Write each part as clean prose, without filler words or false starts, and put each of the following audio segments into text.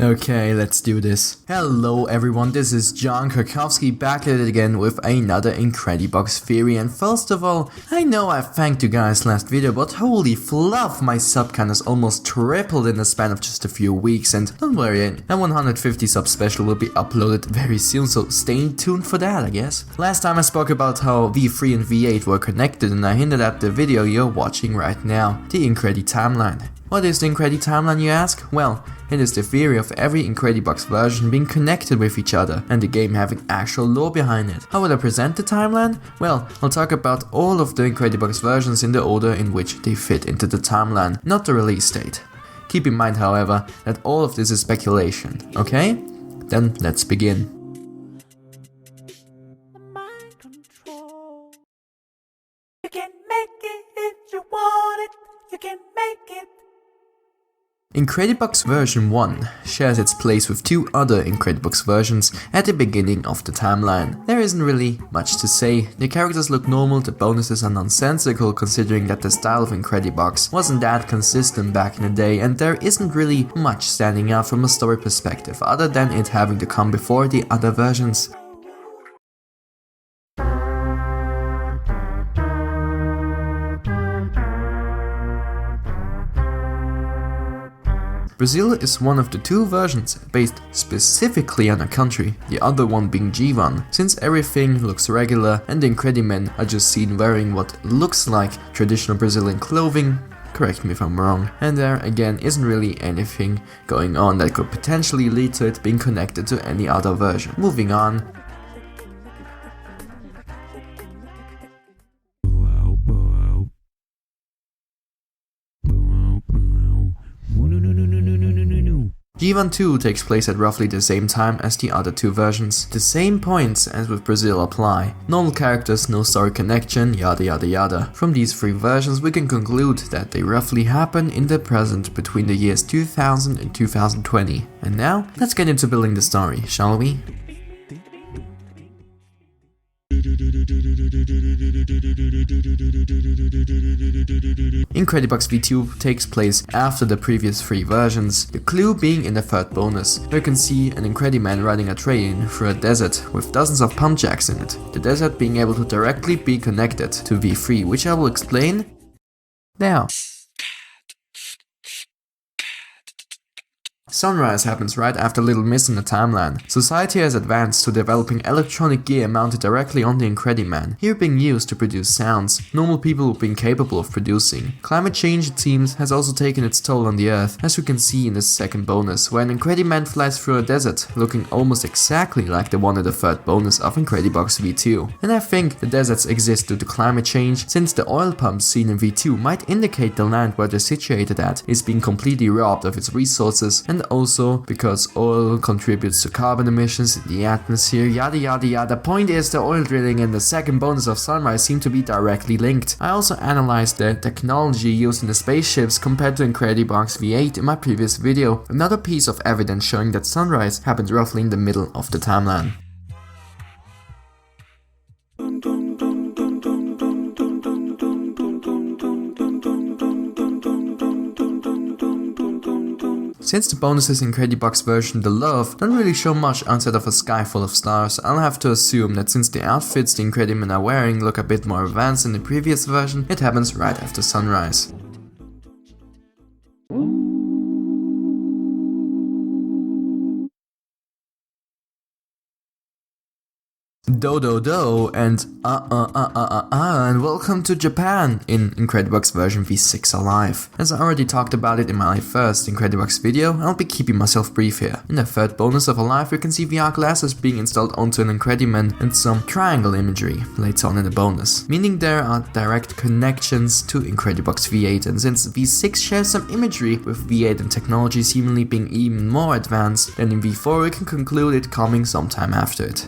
Okay, let's do this. Hello everyone, this is John Krakowsky back at it again with another Incredibox theory, and first of all, I know I thanked you guys last video, but holy fluff, my sub count has almost tripled in the span of just a few weeks, and don't worry, a 150 sub special will be uploaded very soon, so stay tuned for that, I guess. Last time I spoke about how V3 and V8 were connected, and I hinted at the video you're watching right now, the Incredi timeline. What is the Incredi timeline, you ask? Well, it is the theory of every Incredibox version being connected with each other and the game having actual lore behind it. How will I present the timeline? Well, I'll talk about all of the Incredibox versions in the order in which they fit into the timeline, not the release date. Keep in mind, however, that all of this is speculation, okay? Then let's begin. You can make it if you want it, you can make it. Incredibox version 1 shares its place with two other Incredibox versions at the beginning of the timeline. There isn't really much to say, the characters look normal, the bonuses are nonsensical considering that the style of Incredibox wasn't that consistent back in the day, and there isn't really much standing out from a story perspective other than it having to come before the other versions. Brazil is one of the two versions based specifically on a country, the other one being G1, since everything looks regular and the Incredimen are just seen wearing what looks like traditional Brazilian clothing, correct me if I'm wrong, and there again isn't really anything going on that could potentially lead to it being connected to any other version. Moving on. G1 2 takes place at roughly the same time as the other two versions. The same points as with Brazil apply. Normal characters, no story connection, yada yada yada. From these three versions we can conclude that they roughly happen in the present between the years 2000 and 2020. And now, let's get into building the story, shall we? Incredibox V2 takes place after the previous three versions, the clue being in the third bonus, where you can see an Incrediman riding a train through a desert with dozens of pump jacks in it, the desert being able to directly be connected to V3, which I will explain now. Sunrise happens right after Little Miss in the timeline. Society has advanced to developing electronic gear mounted directly on the Incrediman, here being used to produce sounds normal people being capable of producing. Climate change, it seems, has also taken its toll on the Earth, as we can see in the second bonus, where an Incrediman flies through a desert, looking almost exactly like the one in the third bonus of Incredibox V2. And I think the deserts exist due to climate change, since the oil pumps seen in V2 might indicate the land where they're situated at is being completely robbed of its resources, and also because oil contributes to carbon emissions in the atmosphere, yada yada yada. Point is, the oil drilling and the second bonus of Sunrise seem to be directly linked. I also analyzed the technology used in the spaceships compared to Incredibox V8 in my previous video, another piece of evidence showing that Sunrise happens roughly in the middle of the timeline. Since the bonuses in Incredibox version The Love don't really show much outside of a sky full of stars, I'll have to assume that since the outfits the Incredimen are wearing look a bit more advanced than the previous version, it happens right after sunrise. Do and and welcome to Japan in Incredibox version V6 Alive. As I already talked about it in my first Incredibox video, I'll be keeping myself brief here. In the third bonus of Alive we can see VR glasses being installed onto an Incrediman and some triangle imagery later on in the bonus, meaning there are direct connections to Incredibox V8, and since V6 shares some imagery with V8 and technology seemingly being even more advanced than in V4, we can conclude it coming sometime after it.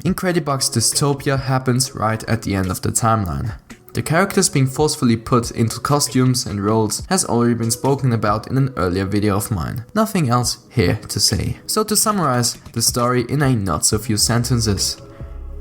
Incredibox Dystopia happens right at the end of the timeline. The characters being forcefully put into costumes and roles has already been spoken about in an earlier video of mine. Nothing else here to say. So to summarize the story in a not so few sentences.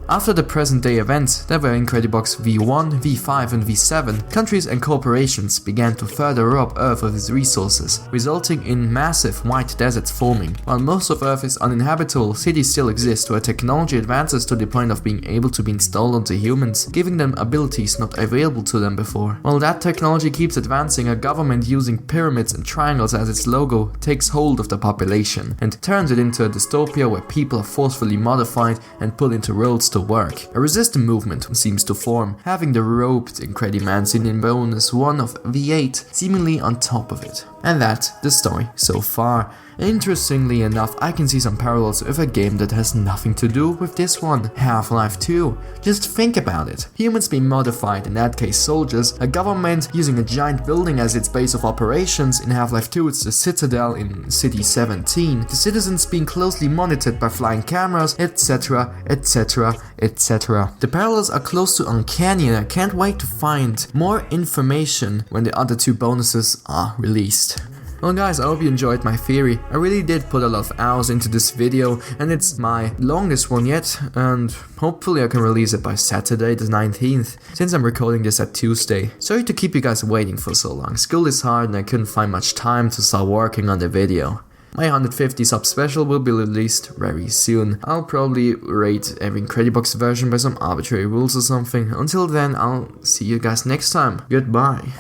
After the present day events that were Incredibox V1, V5 and V7, countries and corporations began to further rob Earth of its resources, resulting in massive white deserts forming. While most of Earth is uninhabitable, cities still exist where technology advances to the point of being able to be installed onto humans, giving them abilities not available to them before. While that technology keeps advancing, a government using pyramids and triangles as its logo takes hold of the population and turns it into a dystopia where people are forcefully modified and put into roles to work. A resistance movement seems to form, having the robed Incrediman seen in bonus 1 of V8 seemingly on top of it. And that's the story so far. Interestingly enough, I can see some parallels with a game that has nothing to do with this one, Half-Life 2. Just think about it. Humans being modified, in that case soldiers, a government using a giant building as its base of operations, in Half-Life 2 it's the Citadel in City 17, the citizens being closely monitored by flying cameras, etc, etc, etc. The parallels are close to uncanny and I can't wait to find more information when the other 2 bonuses are released. Well guys, I hope you enjoyed my theory. I really did put a lot of hours into this video and it's my longest one yet, and hopefully I can release it by Saturday the 19th, since I'm recording this at Tuesday. Sorry to keep you guys waiting for so long. School is hard and I couldn't find much time to start working on the video. My 150 sub special will be released very soon. I'll probably rate every Incredibox version by some arbitrary rules or something. Until then, I'll see you guys next time. Goodbye.